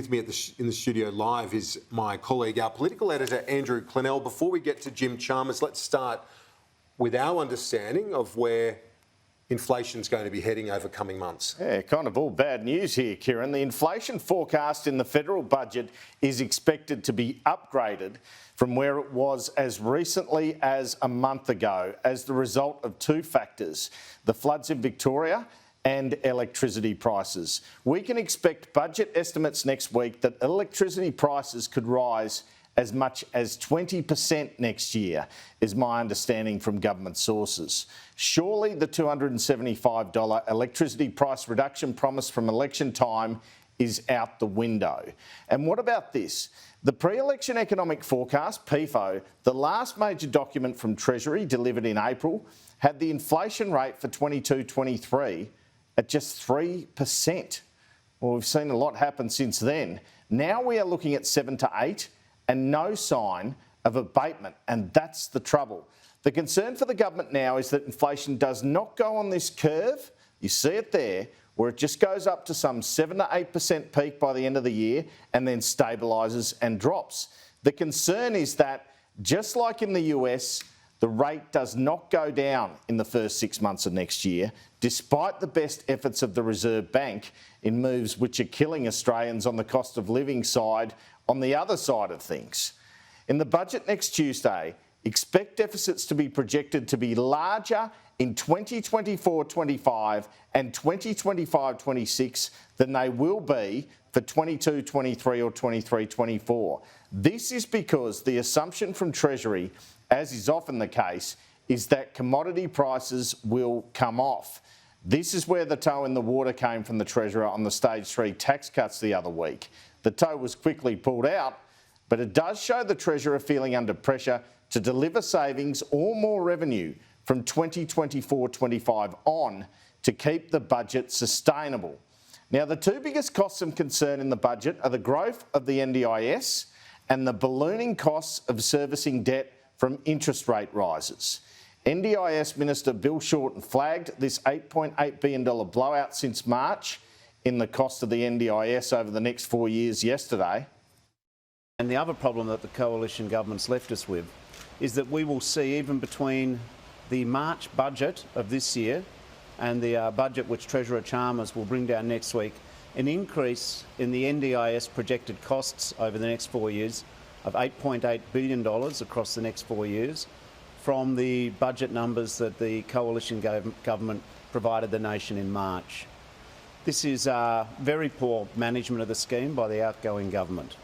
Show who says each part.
Speaker 1: With me in the studio live is my colleague, our political editor, Andrew Clennell. Before we get to Jim Chalmers, let's start with our understanding of where inflation's going to be heading over coming months.
Speaker 2: Yeah, kind of all bad news here, Kieran. The inflation forecast in the federal budget is expected to be upgraded from where it was as recently as a month ago as the result of two factors: the floods in Victoria and electricity prices. We can expect budget estimates next week that electricity prices could rise as much as 20% next year, is my understanding from government sources. Surely the $275 electricity price reduction promised from election time is out the window. And what about this? The pre-election economic forecast, PEFO, the last major document from Treasury delivered in April, had the inflation rate for 22-23 at just 3%. Well, we've seen a lot happen since then. Now we are looking at 7 to 8 and no sign of abatement, and that's the trouble. The concern for the government now is that inflation does not go on this curve. You see it there, where it just goes up to some 7 to 8% peak by the end of the year and then stabilises and drops. The concern is that, just like in the US, the rate does not go down in the first 6 months of next year, despite the best efforts of the Reserve Bank in moves which are killing Australians on the cost of living side on the other side of things. In the budget next Tuesday, expect deficits to be projected to be larger in 2024-25 and 2025-26 than they will be for 22-23 or 23-24. This is because the assumption from Treasury, as is often the case, is that commodity prices will come off. This is where the toe in the water came from the Treasurer on the Stage 3 tax cuts the other week. The toe was quickly pulled out, but it does show the Treasurer feeling under pressure to deliver savings or more revenue from 2024-25 on to keep the budget sustainable. Now, the two biggest costs of concern in the budget are the growth of the NDIS and the ballooning costs of servicing debt from interest rate rises. NDIS Minister Bill Shorten flagged this $8.8 billion blowout since March in the cost of the NDIS over the next 4 years yesterday.
Speaker 3: And the other problem that the coalition government's left us with is that we will see, even between the March budget of this year and the budget which Treasurer Chalmers will bring down next week, an increase in the NDIS projected costs over the next 4 years of $8.8 billion across the next 4 years from the budget numbers that the coalition government provided the nation in March. This is very poor management of the scheme by the outgoing government.